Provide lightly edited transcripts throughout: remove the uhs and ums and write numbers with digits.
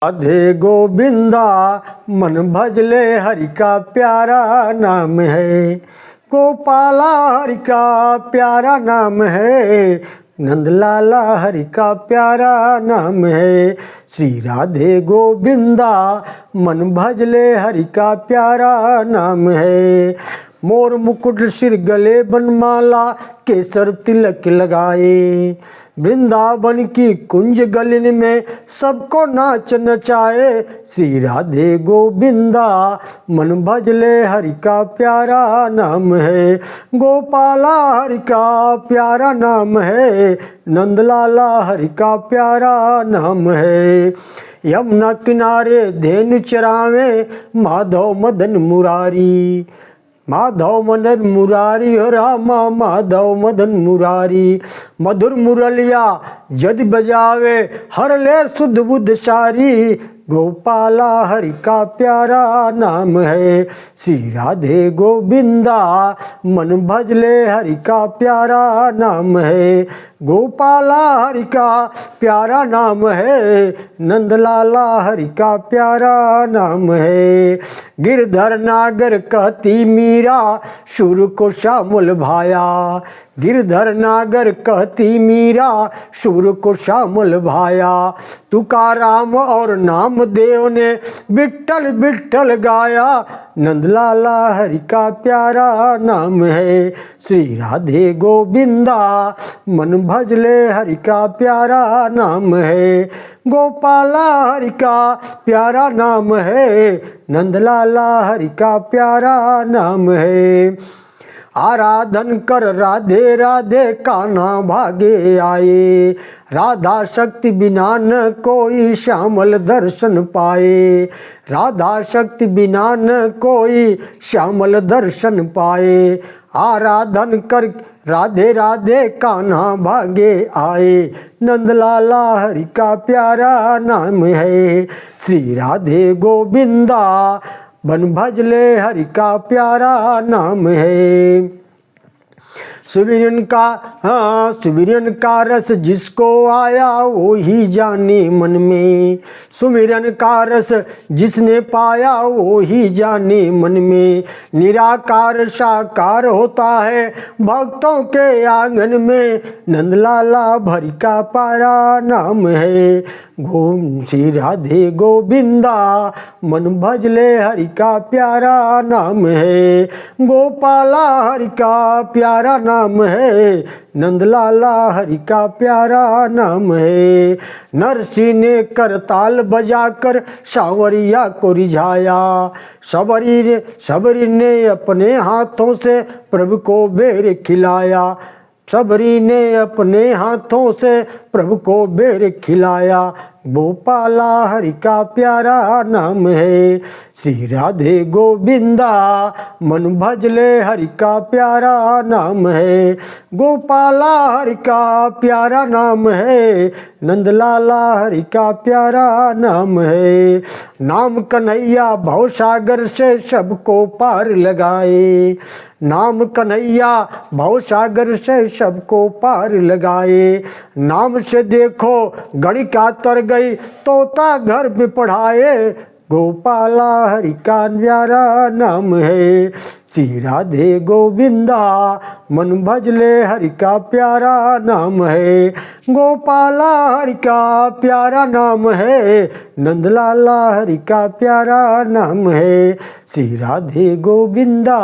राधे गोविंदा मन भजले हरि का प्यारा नाम है। गोपाला हरि का प्यारा नाम है। नंदलाला हरि का प्यारा नाम है। श्री राधे गोविंदा मन भजले हरि का प्यारा नाम है। मोर मुकुट सिर गले बनमाला केसर तिलक लगाए। वृंदावन की कुंज गलिन में सबको नाच नचाए। श्री राधे गोविंदा मन भजले हरि का प्यारा नाम है। गोपाला हरि का प्यारा नाम है। नंदलाला हरि का प्यारा नाम है। यमुना किनारे धेनु चरावे माधव मदन मुरारी। माधव मदन मुरारी हो रामा माधव मदन मुरारी। मधुर मुरलिया यदि बजावे हर ले सुध बुध सारी। गोपाला हरि का प्यारा नाम है। श्री राधे गोविंदा मन भजले हरि का प्यारा नाम है। गोपाला हरि का प्यारा नाम है। नंदलाला हरि का प्यारा नाम है। गिरधर नागर कहती मीरा सुर को श्यामल भाया। गिरधर नागर कहती मीरा सुर को श्यामल भाया। तुकाराम और नामदेव ने विट्ठल विट्ठल गाया। नंदलाला हरि का प्यारा नाम है। श्री राधे गोविंदा मन भजले हरि का प्यारा नाम है। गोपाला हरि का प्यारा नाम है। नंदलाला हरि का प्यारा नाम है। आराधन कर राधे राधे कान्हा भागे आए। राधा शक्ति बिना न कोई श्यामल दर्शन पाए। राधा शक्ति बिना न कोई श्यामल दर्शन पाए। आराधन कर राधे राधे कान्हा भागे आए। नंदलाला हरि का प्यारा नाम है। श्री राधे गोविंदा बन भजले हरि का प्यारा नाम है। सुमिरन का रस जिसको आया वो ही जाने मन में। सुमिरन का रस जिसने पाया वो ही जाने मन में। निराकार साकार होता है भक्तों के आंगन में। नंदलाला हरि का प्यारा नाम है। श्री राधे गोविंदा मन भजले हरि का प्यारा नाम है। गोपाला हरि का प्यारा नाम है। नंदलाला हरि का प्यारा नाम है। नरसिंह ने करताल बजाकर सांवरिया को रिझाया। सबरी ने अपने हाथों से प्रभु को बेर खिलाया। सबरी ने अपने हाथों से प्रभु को बेर खिलाया। गोपाला हरि का प्यारा नाम है। श्री राधे गोविंदा मन भजले हरि का प्यारा नाम है। गोपाला हरि का प्यारा नाम है। नंदलाला हरि का प्यारा नाम है। नाम कन्हैया भवसागर से सबको पार लगाए। नाम कन्हैया भवसागर से सबको पार लगाए। नाम से देखो गणिका तर गई तोता घर में पढ़ाए। गोपाला हरि का प्यारा नाम है। श्री राधे गोविंदा मन भजले हरि का प्यारा नाम है। गोपाला हरि का प्यारा नाम है। नंदलाला हरि का प्यारा नाम है। श्री राधे गोविंदा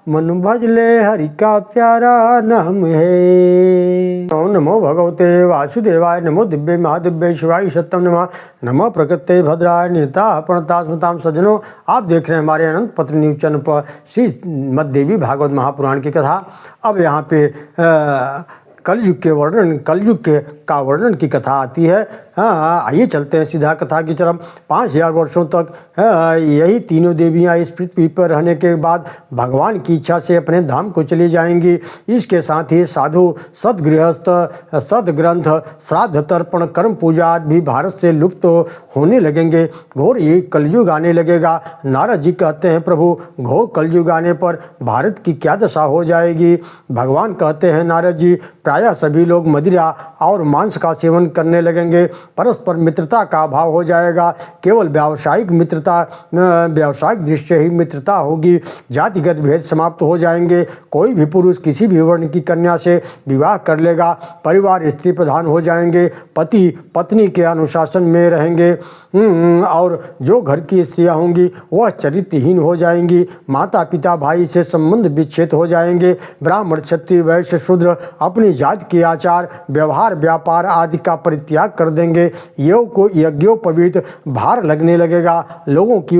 मन भजले हरि का प्यारा नाम है। नमो भगवते वासुदेवाय। नमो दिव्य महादिव्य शिवाय सत्यम नमः। नमः प्रकृते भद्राय निता प्रणता स्मृताम। सज्जनों, आप देख रहे हैं हमारे अनंत पत्र न्यूज चैनल पर श्री मद्देवी भागवत महापुराण की कथा। अब यहाँ पे कलयुग का वर्णन की कथा आती है। आइए चलते हैं सीधा कथा की तरफ। 5000 वर्षों तक यही तीनों देवियाँ इस पृथ्वी पर रहने के बाद भगवान की इच्छा से अपने धाम को चली जाएंगी। इसके साथ ही साधु सदगृहस्थ सदग्रंथ श्राद्ध तर्पण कर्म पूजा आदि भी भारत से लुप्त होने लगेंगे। घोर ये कलयुग आने लगेगा। नारद जी कहते हैं, प्रभु घोर कलयुग आने पर भारत की क्या दशा हो जाएगी। भगवान कहते हैं, नारद जी प्रायः सभी लोग मदिरा और मांस का सेवन करने लगेंगे। परस्पर मित्रता का अभाव हो जाएगा। केवल व्यावसायिक दृष्टि ही मित्रता होगी। जातिगत भेद समाप्त हो जाएंगे। कोई भी पुरुष किसी भी वर्ण की कन्या से विवाह कर लेगा। परिवार स्त्री प्रधान हो जाएंगे। पति पत्नी के अनुशासन में रहेंगे और जो घर की स्त्रियां होंगी वह चरित्रहीन हो जाएंगी। माता पिता भाई से संबंध विच्छेद हो जाएंगे। ब्राह्मण क्षत्रिय वैश्य शूद्र अपनी जाति के आचार व्यवहार व्यापार आदि का परित्याग कर देंगे। यज्ञोपवीत भार लगने लगेगा। लोगों की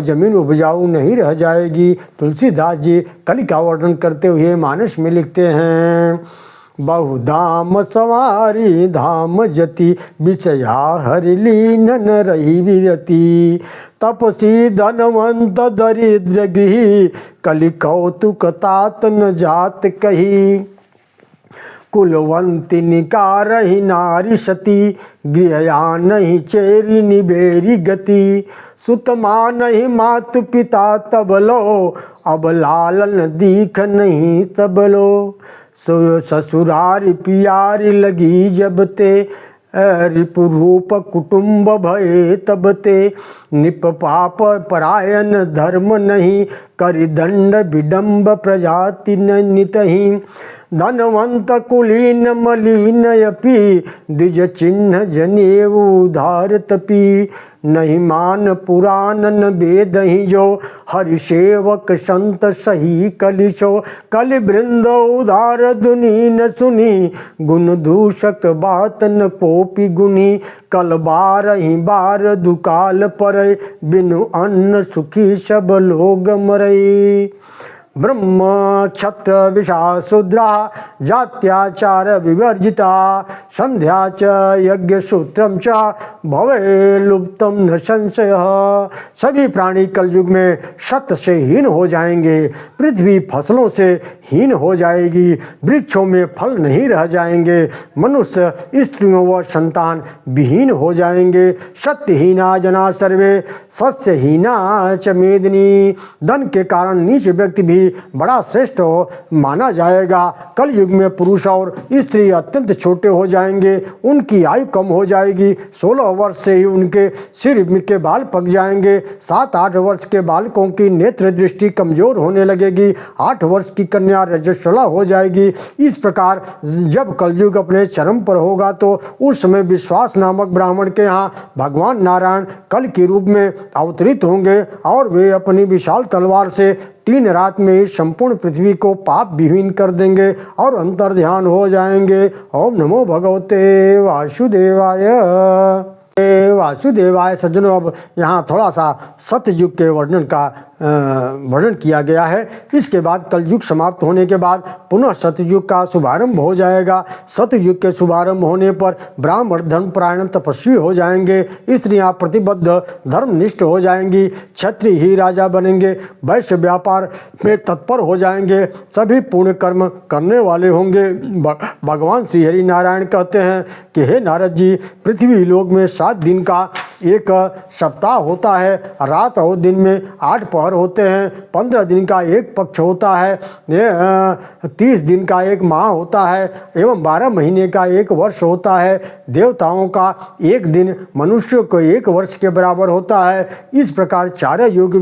जमीन उपजाऊ नहीं रह जाएगी। तुलसीदास जी कलि का वर्णन करते हुए मानस में लिखते हैं, बहुधाम सवारी धाम जति विषया हरि लीन न रही विरति। तपसी धनवंत दरिद्र गृही कलि कौतुक तात न जात कही। कुलवंती निकारहि नारी सती गृहया नहीं चेरी निबेरी गति। सुतमा नहीं मातु पिता तबलो अब लालन दीख नहीं तबलो। ससुरारी पियारी लगी जब ते रिपुरूप कुटुंब भये तब ते। निप पाप परायण धर्म नहीं करि दंड विडम्ब प्रजाति नितहि। धनवंत कुलीन मलिन यपि द्विज चिन्ह जनेऊ उधार तपी। नहीं मान पुराण न वेदहि जो हरि सेवक संत सही कलिशो। कलि वृंद उदार दुनी न सुनी गुण दूषक बात न कोपि गुनी। कल बार ही बार दुकाल परै बिनु अन्न सुखी सब लोग मरै। ब्रह्म क्षत्र विषा शूद्रा जात्याचार विवर्जिता। संध्या च यज्ञ सूत्रम च भवे लुप्तम न संशय। सभी प्राणी कलयुग में सत्य से हीन हो जाएंगे। पृथ्वी फसलों से हीन हो जाएगी। वृक्षों में फल नहीं रह जाएंगे। मनुष्य स्त्रियों व संतान विहीन हो जाएंगे। सत्यहीना जना सर्वे सस्यहीना च मेदिनी। धन के कारण नीच व्यक्ति भी बड़ा श्रेष्ठ माना जाएगा। कल युग में पुरुष और स्त्री अत्यंत छोटे हो जाएंगे। उनकी आयु कम हो जाएगी। 16 वर्ष से ही उनके सिर के बाल पक जाएंगे। 7-8 वर्ष के बालकों की नेत्र दृष्टि कमजोर होने लगेगी। 8 वर्ष की कन्या रजस्वला हो जाएगी। इस प्रकार जब कलयुग अपने चरम पर होगा तो उस समय विश्वास नामक ब्राह्मण के यहाँ भगवान नारायण कल के रूप में अवतरित होंगे और वे अपनी विशाल तलवार से 3 रात में ही संपूर्ण पृथ्वी को पाप विहीन कर देंगे और अंतर्ध्यान हो जाएंगे। ओम नमो भगवते वासुदेवाय। वासुदेवाय। सज्जनों, अब यहाँ थोड़ा सा सत्ययुग के वर्णन किया गया है। इसके बाद कलयुग समाप्त होने के बाद पुनः सतयुग का शुभारंभ हो जाएगा। सतयुग के शुभारंभ होने पर ब्राह्मण धर्मपरायण तपस्वी हो जाएंगे। स्त्रियां प्रतिबद्ध धर्मनिष्ठ हो जाएंगी। क्षत्रिय ही राजा बनेंगे। वैश्य व्यापार में तत्पर हो जाएंगे। सभी पुण्य कर्म करने वाले होंगे। भगवान श्री हरि नारायण कहते हैं कि हे नारद जी, पृथ्वी लोक में 7 दिन का एक सप्ताह होता है। रात और दिन में 8 पहर होते हैं। 15 दिन का एक पक्ष होता है। 30 दिन का एक माह होता है एवं 12 महीने का एक वर्ष होता है। देवताओं का एक दिन मनुष्यों को 1 वर्ष के बराबर होता है। इस प्रकार 4 युग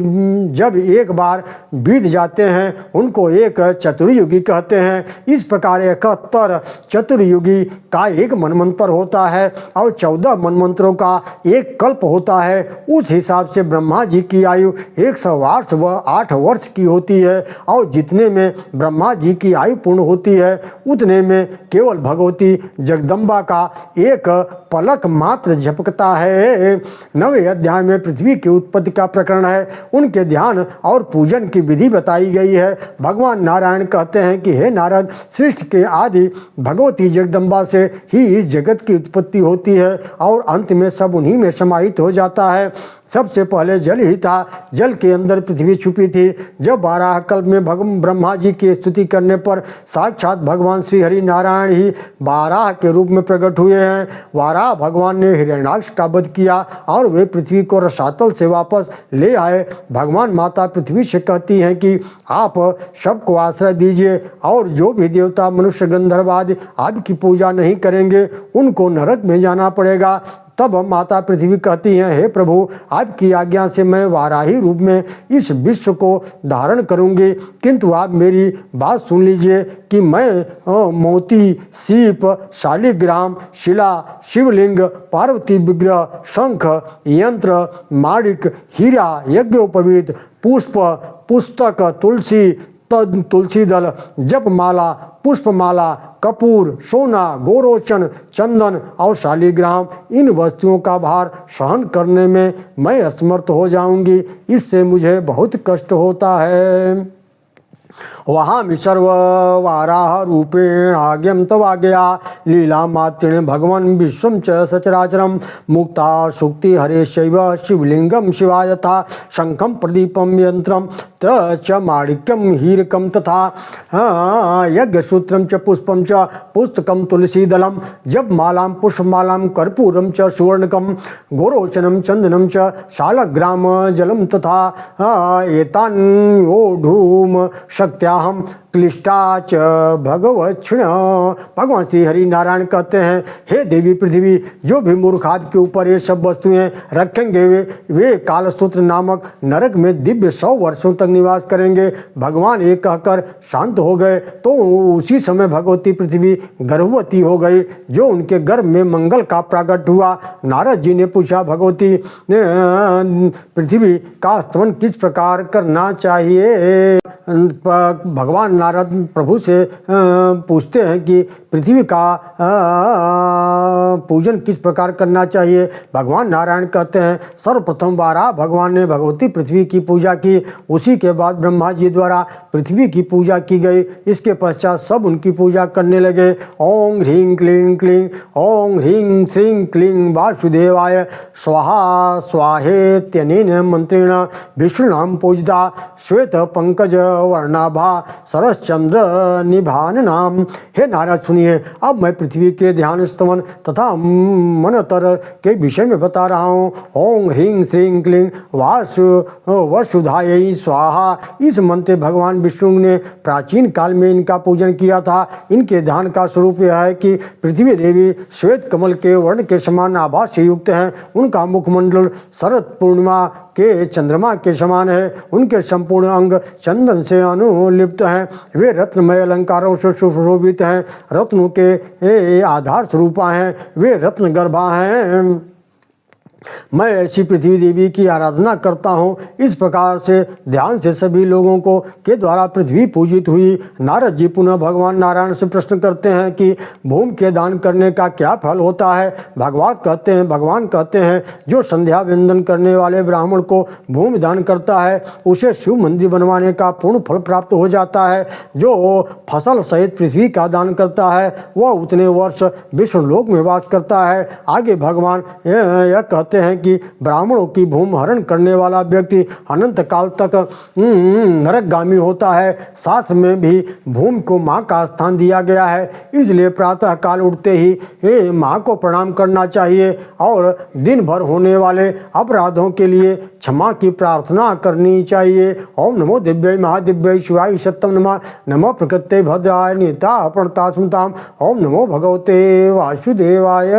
जब एक बार बीत जाते हैं उनको एक चतुर्युगी कहते हैं। इस प्रकार 71 चतुर्युगी का एक मनमंत्र होता है और 14 मनमंत्रों का एक कल्प होता है। उस हिसाब से ब्रह्मा जी की आयु 108 वर्ष की होती है और जितने में ब्रह्मा जी की आयु पूर्ण होती है उतने में केवल भगवती जगदम्बा का एक पलक मात्र झपकता है। 9वें अध्याय में पृथ्वी की उत्पत्ति का प्रकरण है। उनके ध्यान और पूजन की विधि बताई गई है। भगवान नारायण कहते हैं कि हे नारद, सृष्टि के आदि भगवती जगदम्बा से ही इस जगत की उत्पत्ति होती है और अंत में सब उन्हीं में समाहित हो जाता है। सबसे पहले जल ही था, जल के अंदर पृथ्वी छुपी थी। जब बारह कल्प में ब्रह्मा जी की स्तुति करने पर साक्षात भगवान श्री हरि नारायण ही वाराह के रूप में प्रकट हुए हैं। वाराह भगवान ने हिरण्याक्ष का वध किया और वे पृथ्वी को रसातल से वापस ले आए। भगवान माता पृथ्वी से कहती हैं कि आप सबको आश्रय दीजिए और जो भी देवता मनुष्य गंधर्व आदि आपकी पूजा नहीं करेंगे उनको नरक में जाना पड़ेगा। तब माता पृथ्वी कहती हैं, हे प्रभु, आपकी आज्ञा से मैं वाराही रूप में इस विश्व को धारण करूंगी, किंतु आप मेरी बात सुन लीजिए कि मैं मोती, सीप, शालिग्राम, शिला, शिवलिंग, पार्वती विग्रह, शंख, यंत्र, माणिक, हीरा, यज्ञोपवीत, पुष्प, पुस्तक, तुलसी दल, जपमाला, पुष्पमाला, कपूर, सोना, गोरोचन, चंदन और शालिग्राम, इन वस्तुओं का भार सहन करने में मैं असमर्थ हो जाऊंगी। इससे मुझे बहुत कष्ट होता है। वहां सर्व वाराह रूपेण आज्ञम तवाज्ञया लीला मात्रेण भगवन् विश्वं च सचराचरं मुक्ता सुक्ति हरेशैव शिवलिंगम शिवाय यथा शंखं प्रदीपं यंत्रं च माणिक्यं हीरकं तथा यज्ञसूत्रं च पुष्पं च पुस्तकं तुलसीदलं जपमालां पुष्पमालां कर्पूरं च सुवर्णकं गोरोचनं चंदनं च शालग्राम जलं तथा एतान् ओढुम शक्त्याहम क्लिष्टा च भगवत्क्षिण। भगवान श्री हरि नारायण कहते हैं, हे देवी पृथ्वी, जो भी मूर्ख आपके ऊपर ये सब वस्तुएं रखेंगे वे कालसूत्र नामक नरक में दिव्य 100 वर्षों तक निवास करेंगे। भगवान ये कहकर शांत हो गए तो उसी समय भगवती पृथ्वी गर्भवती हो गई, जो उनके गर्भ में मंगल का प्राकट हुआ। नारद जी ने पूछा, भगवती पृथ्वी का स्तमन किस प्रकार करना चाहिए? भगवान नारद प्रभु से पूछते हैं कि पृथ्वी का पूजन किस प्रकार करना चाहिए। भगवान नारायण कहते हैं, सर्वप्रथम वाराह भगवान ने भगवती पृथ्वी की पूजा की, उसी के बाद ब्रह्मा जी द्वारा पृथ्वी की पूजा की गई। इसके पश्चात सब उनकी पूजा करने लगे। ओं ह्रीं क्लीं क्लीं, ओं ह्रीं श्रीं क्लीं वासुदेवाय स्वाहा स्वाहेत्यनेन मंत्रेण विष्णुनाम पूजिता श्वेत पंकज वर्णाभा सरसचंद्र निभान नाम। हे नारद सुनिए, अब मैं पृथ्वी के ध्यान स्तमन तथा मनतर के विषय में बता रहा हूँ। ओं ह्रीं श्रीं क्लीं वसुधायै स्वाहा, इस मंत्र भगवान विष्णु ने प्राचीन काल में इनका पूजन किया था। इनके ध्यान का स्वरूप यह है कि पृथ्वी देवी श्वेत कमल के वर्ण के समान आभा से युक्त हैं। उनका मुखमंडल शरद पूर्णिमा के चंद्रमा के समान है। उनके संपूर्ण अंग चंदन से अनुलिप्त हैं। वे रत्नमय अलंकारों से सुशोभित हैं। रत्नों के आधार स्वरूपा हैं। वे रत्न गर्भा हैं। मैं ऐसी पृथ्वी देवी की आराधना करता हूँ। इस प्रकार से ध्यान से सभी लोगों को के द्वारा पृथ्वी पूजित हुई। नारद जी पुनः भगवान नारायण से प्रश्न करते हैं कि भूमि के दान करने का क्या फल होता है। भगवान कहते हैं, जो संध्या वंदन करने वाले ब्राह्मण को भूमि दान करता है उसे शिव मंदिर बनवाने का पूर्ण फल प्राप्त हो जाता है। जो फसल सहित पृथ्वी का दान करता है वह उतने वर्ष विष्णुलोक में वास करता है। आगे भगवान यह कहते हैं कि ब्राह्मणों की भूमि हरण करने वाला व्यक्ति अनंत काल तक नरकगामी होता है। शास्त्र में भी भूमि को माँ का स्थान दिया गया है। इसलिए प्रातः काल उठते ही माँ को प्रणाम करना चाहिए और दिन भर होने वाले अपराधों के लिए क्षमा की प्रार्थना करनी चाहिए। ओम नमो दिव्य महादिव्य शिवाय सत्यम नमः। नमो प्रकृते भद्राय नीता प्रणता स्मृताम। ओम नमो भगवते वासुदेवाय।